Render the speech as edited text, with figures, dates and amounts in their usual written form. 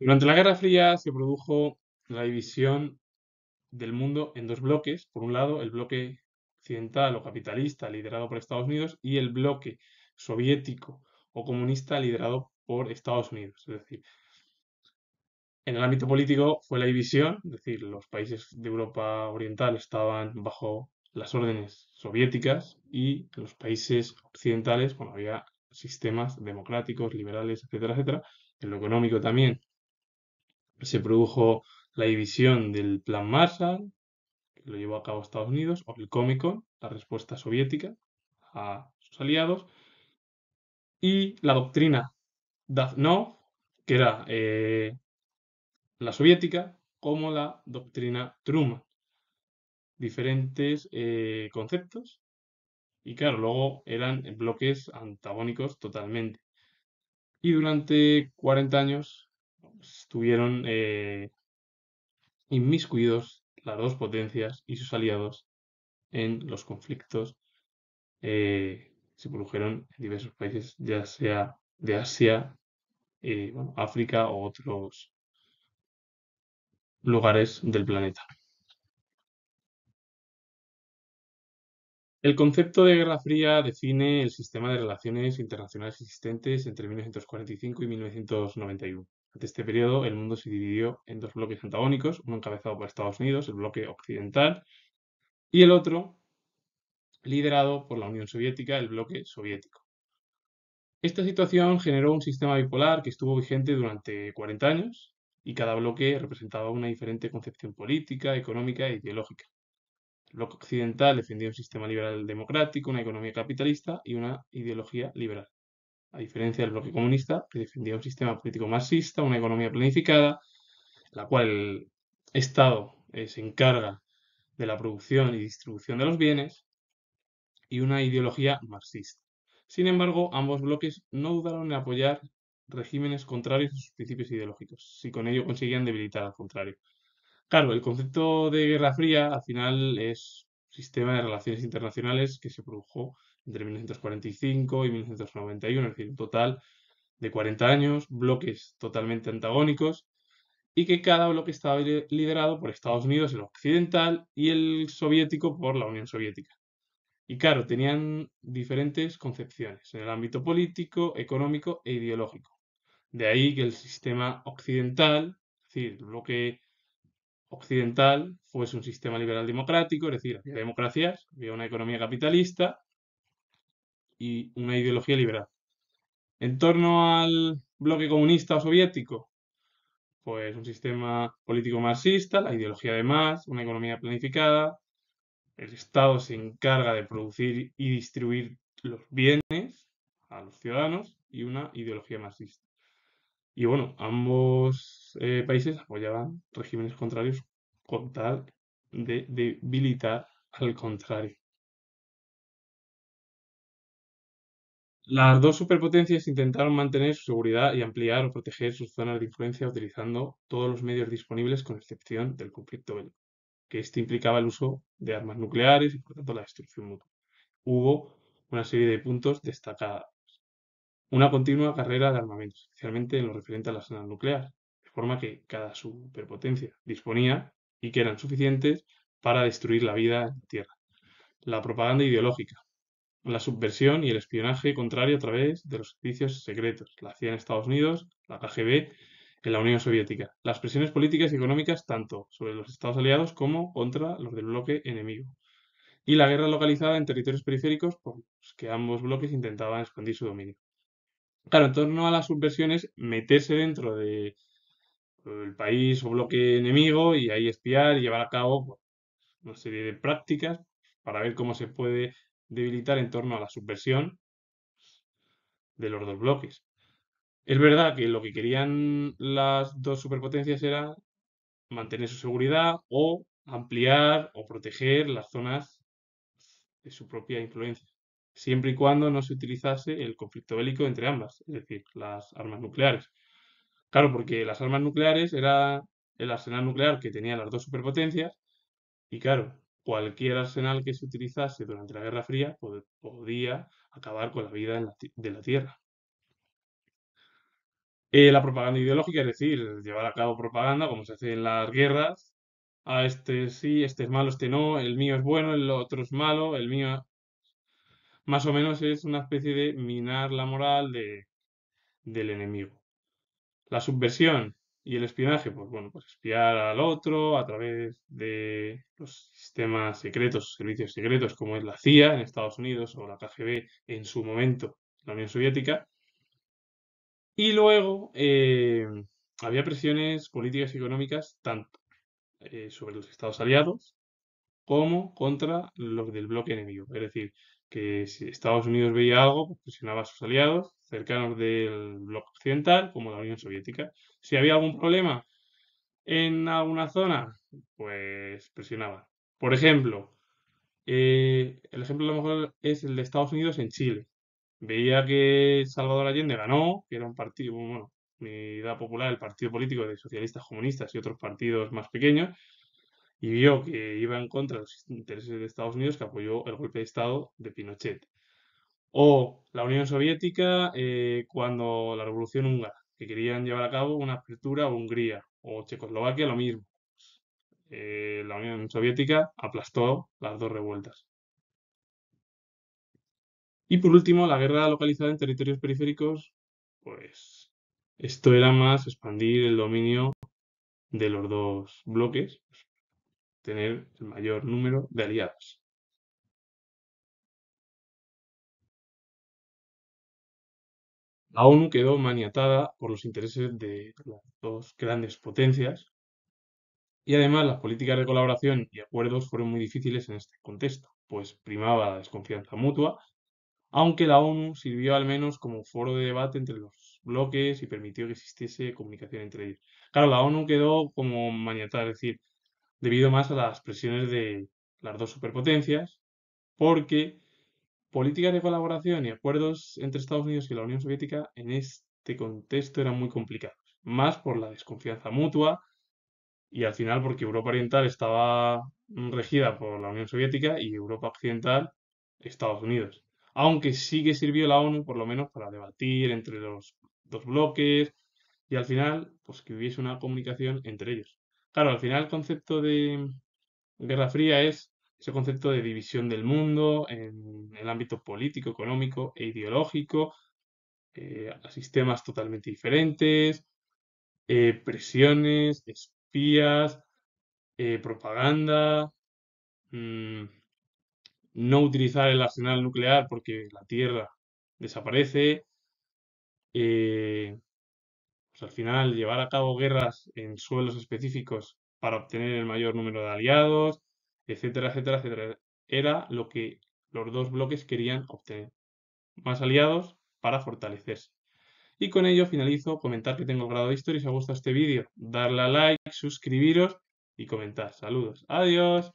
Durante la Guerra Fría se produjo la división del mundo en dos bloques. Por un lado, el bloque occidental o capitalista liderado por Estados Unidos y el bloque soviético o comunista liderado por Estados Unidos. Es decir, en el ámbito político fue la división, es decir, los países de Europa Oriental estaban bajo las órdenes soviéticas y en los países occidentales, bueno, había sistemas democráticos, liberales, etcétera, etcétera. En lo económico también se produjo la división del Plan Marshall, que lo llevó a cabo Estados Unidos, o el Comecon, la respuesta soviética a sus aliados, y la doctrina Davno, que era la soviética, como la doctrina Truman. Diferentes conceptos, y claro, luego eran bloques antagónicos totalmente. Y durante 40 años estuvieron inmiscuidos las dos potencias y sus aliados en los conflictos que se produjeron en diversos países, ya sea de Asia, bueno, África o otros lugares del planeta. El concepto de Guerra Fría define el sistema de relaciones internacionales existentes entre 1945 y 1991. Durante este periodo, el mundo se dividió en dos bloques antagónicos, uno encabezado por Estados Unidos, el bloque occidental, y el otro liderado por la Unión Soviética, el bloque soviético. Esta situación generó un sistema bipolar que estuvo vigente durante 40 años y cada bloque representaba una diferente concepción política, económica e ideológica. El bloque occidental defendía un sistema liberal democrático, una economía capitalista y una ideología liberal, a diferencia del bloque comunista, que defendía un sistema político marxista, una economía planificada, en la cual el Estado se encarga de la producción y distribución de los bienes, y una ideología marxista. Sin embargo, ambos bloques no dudaron en apoyar regímenes contrarios a sus principios ideológicos, si con ello conseguían debilitar al contrario. Claro, el concepto de Guerra Fría al final es un sistema de relaciones internacionales que se produjo entre 1945 y 1991, es decir, un total de 40 años, bloques totalmente antagónicos y que cada bloque estaba liderado por Estados Unidos, el occidental, y el soviético por la Unión Soviética. Y claro, tenían diferentes concepciones en el ámbito político, económico e ideológico. De ahí que el sistema occidental, es decir, el bloque occidental, fuese un sistema liberal democrático, es decir, había democracias, había una economía capitalista y una ideología liberal. En torno al bloque comunista o soviético, pues un sistema político marxista, la ideología de más, una economía planificada, el Estado se encarga de producir y distribuir los bienes a los ciudadanos y una ideología marxista. Y bueno, ambos países apoyaban regímenes contrarios con tal de debilitar al contrario. Las dos superpotencias intentaron mantener su seguridad y ampliar o proteger sus zonas de influencia utilizando todos los medios disponibles con excepción del conflicto bélico, que este implicaba el uso de armas nucleares y por tanto la destrucción mutua. Hubo una serie de puntos destacados. Una continua carrera de armamentos, especialmente en lo referente al arsenal nuclear, de forma que cada superpotencia disponía y que eran suficientes para destruir la vida en la Tierra. La propaganda ideológica, la subversión y el espionaje contrario a través de los servicios secretos, la CIA en Estados Unidos, la KGB en la Unión Soviética, las presiones políticas y económicas tanto sobre los Estados aliados como contra los del bloque enemigo, y la guerra localizada en territorios periféricos por los que ambos bloques intentaban expandir su dominio. Claro, en torno a las subversiones, meterse dentro del país o bloque enemigo y ahí espiar y llevar a cabo pues, una serie de prácticas para ver cómo se puede debilitar en torno a la subversión de los dos bloques. Es verdad que lo que querían las dos superpotencias era mantener su seguridad o ampliar o proteger las zonas de su propia influencia, siempre y cuando no se utilizase el conflicto bélico entre ambas, es decir, las armas nucleares. Claro, porque las armas nucleares era el arsenal nuclear que tenían las dos superpotencias y claro, cualquier arsenal que se utilizase durante la Guerra Fría podía acabar con la vida de la Tierra. La propaganda ideológica, es decir, llevar a cabo propaganda, como se hace en las guerras. A este sí, este es malo, este no, el mío es bueno, el otro es malo, el mío más o menos es una especie de minar la moral del enemigo. La subversión y el espionaje, pues bueno, pues espiar al otro a través de los sistemas secretos, servicios secretos, como es la CIA en Estados Unidos o la KGB en su momento, la Unión Soviética. Y luego había presiones políticas y económicas tanto sobre los Estados aliados como contra los del bloque enemigo. Es decir, que si Estados Unidos veía algo, pues presionaba a sus aliados cercanos del bloque occidental, como la Unión Soviética. Si había algún problema en alguna zona, pues presionaba. Por ejemplo, el ejemplo a lo mejor es el de Estados Unidos en Chile. Veía que Salvador Allende ganó, que era un partido, bueno, Unidad Popular, el partido político de socialistas comunistas y otros partidos más pequeños, y vio que iba en contra de los intereses de Estados Unidos, que apoyó el golpe de Estado de Pinochet. O la Unión Soviética cuando la Revolución Húngara, que querían llevar a cabo una apertura a Hungría, o Checoslovaquia lo mismo. La Unión Soviética aplastó las dos revueltas. Y por último, la guerra localizada en territorios periféricos, pues esto era más expandir el dominio de los dos bloques, tener el mayor número de aliados. La ONU quedó maniatada por los intereses de las dos grandes potencias y además las políticas de colaboración y acuerdos fueron muy difíciles en este contexto, pues primaba la desconfianza mutua, aunque la ONU sirvió al menos como foro de debate entre los bloques y permitió que existiese comunicación entre ellos. Claro, la ONU quedó como maniatada, es decir, debido más a las presiones de las dos superpotencias, porque políticas de colaboración y acuerdos entre Estados Unidos y la Unión Soviética en este contexto eran muy complicados, más por la desconfianza mutua y al final porque Europa Oriental estaba regida por la Unión Soviética y Europa Occidental Estados Unidos. Aunque sí que sirvió la ONU por lo menos para debatir entre los dos bloques y al final pues que hubiese una comunicación entre ellos. Claro, al final el concepto de Guerra Fría es ese concepto de división del mundo en el ámbito político, económico e ideológico, a sistemas totalmente diferentes, presiones, espías, propaganda, mm, no utilizar el arsenal nuclear porque la Tierra desaparece, eh, pues al final llevar a cabo guerras en suelos específicos para obtener el mayor número de aliados, etcétera, etcétera, etcétera. Era lo que los dos bloques querían obtener. Más aliados para fortalecerse. Y con ello finalizo, comentar que tengo el grado de historia. Si os ha gustado este vídeo, darle a like, suscribiros y comentar. Saludos. Adiós.